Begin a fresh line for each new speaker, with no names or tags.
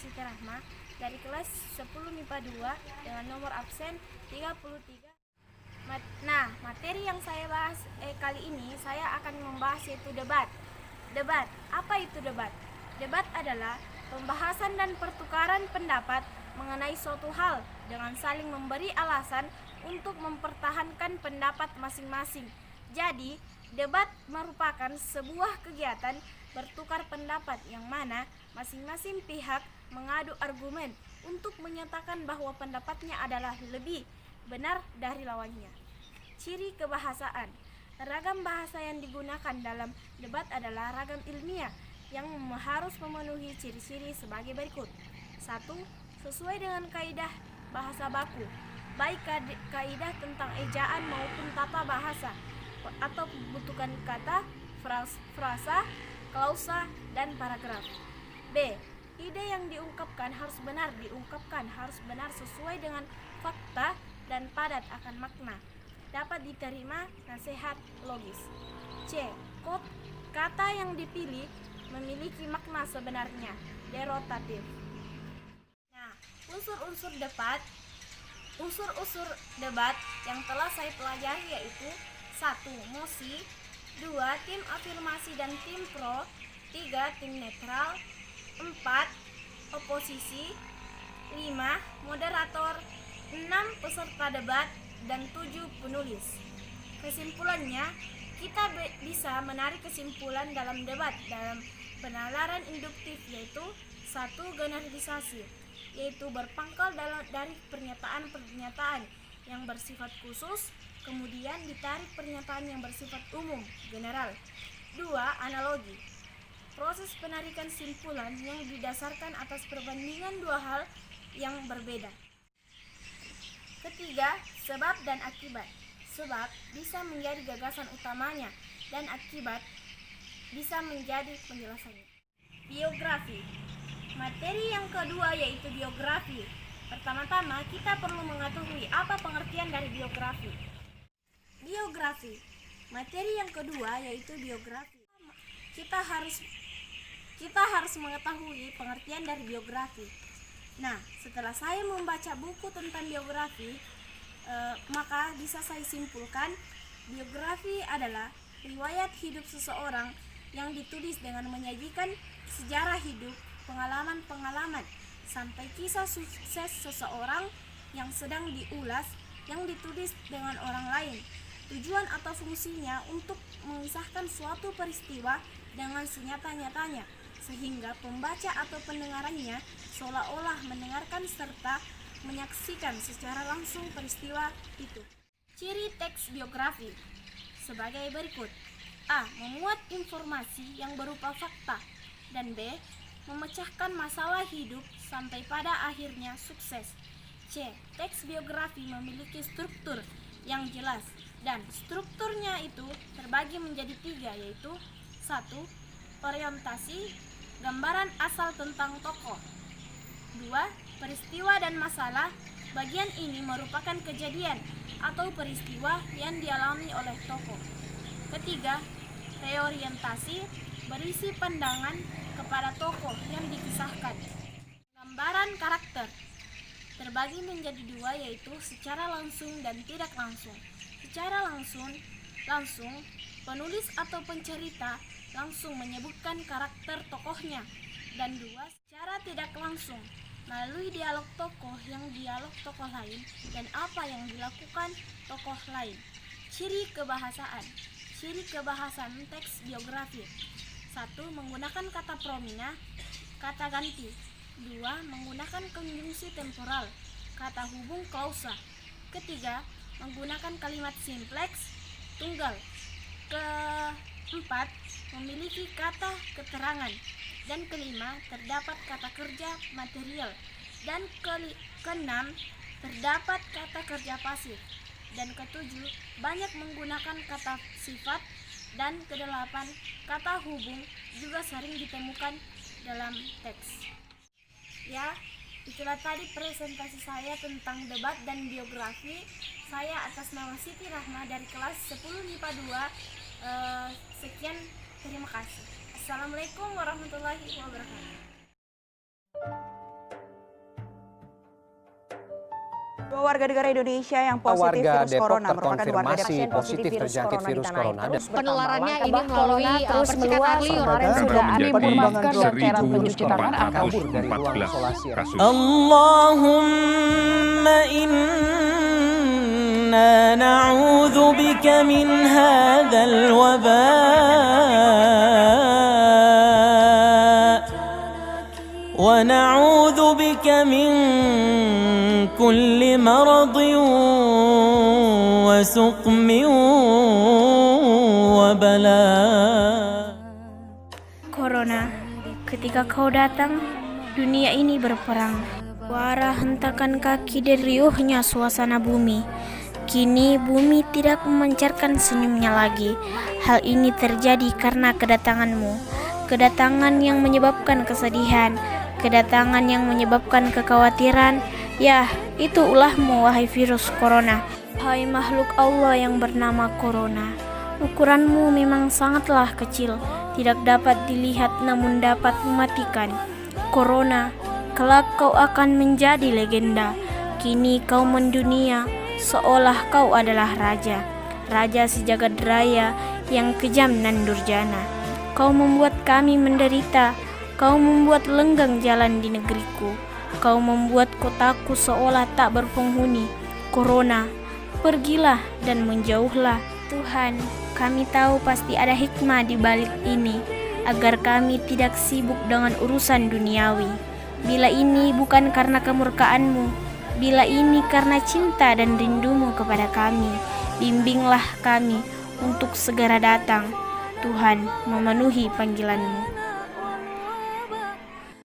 Siti Rahma dari kelas 10 MIPA 2 dengan nomor absen 33. Materi yang saya bahas kali ini saya akan membahas yaitu debat. Debat, apa itu debat? Debat adalah pembahasan dan pertukaran pendapat mengenai suatu hal dengan saling memberi alasan untuk mempertahankan pendapat masing-masing. Jadi, debat merupakan sebuah kegiatan bertukar pendapat yang mana masing-masing pihak mengadu argumen untuk menyatakan bahwa pendapatnya adalah lebih benar dari lawannya. Ciri kebahasaan. Ragam bahasa yang digunakan dalam debat adalah ragam ilmiah yang harus memenuhi ciri-ciri sebagai berikut. 1. Sesuai dengan kaidah bahasa baku, baik kaidah tentang ejaan maupun tata bahasa, atau pembentukan kata, frasa, klausa, dan paragraf. B. Ide yang diungkapkan harus benar sesuai dengan fakta dan padat akan makna, dapat diterima nasihat logis. C. Kata yang dipilih memiliki makna sebenarnya, derotatif. Unsur-unsur debat yang telah saya pelajari yaitu 1. Mosi, 2. Tim afirmasi dan tim pro, 3. Tim netral, 4. Oposisi, 5. Moderator, 6. Peserta debat, dan 7. Penulis. Kesimpulannya, kita bisa menarik kesimpulan dalam debat dalam penalaran induktif yaitu 1. Generalisasi, yaitu berpangkal dari pernyataan-pernyataan yang bersifat khusus, kemudian ditarik pernyataan yang bersifat umum, general. 2. Analogi, proses penarikan simpulan yang didasarkan atas perbandingan dua hal yang berbeda. Ketiga, sebab dan akibat. Sebab bisa menjadi gagasan utamanya dan akibat bisa menjadi penjelasannya. Biografi. Materi yang kedua yaitu biografi. Pertama-tama kita perlu mengetahui apa pengertian dari biografi. Biografi. Materi yang kedua yaitu biografi. Kita harus mengetahui pengertian dari biografi. Setelah saya membaca buku tentang biografi, maka bisa saya simpulkan biografi adalah riwayat hidup seseorang yang ditulis dengan menyajikan sejarah hidup, pengalaman-pengalaman, sampai kisah sukses seseorang yang sedang diulas, yang ditulis dengan orang lain. Tujuan atau fungsinya untuk mengisahkan suatu peristiwa dengan senyata-nyatanya, sehingga pembaca atau pendengarannya seolah-olah mendengarkan serta menyaksikan secara langsung peristiwa itu. Ciri teks biografi sebagai berikut. A. Memuat informasi yang berupa fakta, dan B. Memecahkan masalah hidup sampai pada akhirnya sukses. C. Teks biografi memiliki struktur yang jelas, dan strukturnya itu terbagi menjadi 3 yaitu 1. Orientasi, gambaran asal tentang tokoh. 2. Peristiwa dan masalah. Bagian ini merupakan kejadian atau peristiwa yang dialami oleh tokoh. Ketiga, reorientasi, berisi pandangan kepada tokoh yang dikisahkan. Gambaran karakter terbagi menjadi 2 yaitu secara langsung dan tidak langsung. Secara langsung, penulis atau pencerita langsung menyebutkan karakter tokohnya, dan 2. Secara tidak langsung, melalui dialog tokoh lain dan apa yang dilakukan tokoh lain. Ciri kebahasaan. Ciri kebahasan teks biografi. 1. Menggunakan kata promina, kata ganti. 2. Menggunakan konjungsi temporal, kata hubung klausa. Ketiga, menggunakan kalimat simpleks, tunggal. Keempat, memiliki kata keterangan. Dan kelima, terdapat kata kerja material. Dan keenam, terdapat kata kerja pasif. Dan ketujuh, banyak menggunakan kata sifat. Dan kedelapan, kata hubung juga sering ditemukan dalam teks. Ya, itulah tadi presentasi saya tentang debat dan biografi. Saya atas nama Siti Rahma dari kelas 10 MIPA 2. Sekian, terima kasih. Assalamualaikum warahmatullahi wabarakatuh.
Dua warga negara Indonesia yang positif
warga
virus
Depok
corona merupakan warga Depok
terkonfirmasi positif terjangkit virus corona.
Penularannya ini melalui
terus meluas. Kemarin sudah ada
menjadi
dan cairan pencuci tangan
kabur dari ruang isolasi.
kasus.
Allahumma inna na'udzu bika min hadzal waba' wa na'udzu bika min kulli maradin wa suqmin wa bala'.
Corona, ketika kau datang, dunia ini berperang. Suara hentakan kaki dari riuhnya suasana bumi. Kini bumi tidak memancarkan senyumnya lagi. Hal ini terjadi karena kedatanganmu. Kedatangan yang menyebabkan kesedihan. Kedatangan yang menyebabkan kekhawatiran. Ya, itu ulahmu wahai virus corona. Hai makhluk Allah yang bernama corona. Ukuranmu memang sangatlah kecil. Tidak dapat dilihat namun dapat mematikan. Corona, kelak kau akan menjadi legenda. Kini kau mendunia seolah kau adalah raja. Raja sejagat raya yang kejam dan durjana. Kau membuat kami menderita. Kau membuat lenggang jalan di negeriku. Kau membuat kotaku seolah tak berpenghuni. Corona, pergilah dan menjauhlah. Tuhan, kami tahu pasti ada hikmah di balik ini, agar kami tidak sibuk dengan urusan duniawi. Bila ini bukan karena kemurkaanmu, bila ini karena cinta dan rindumu kepada kami, bimbinglah kami untuk segera datang. Tuhan, memenuhi panggilanmu.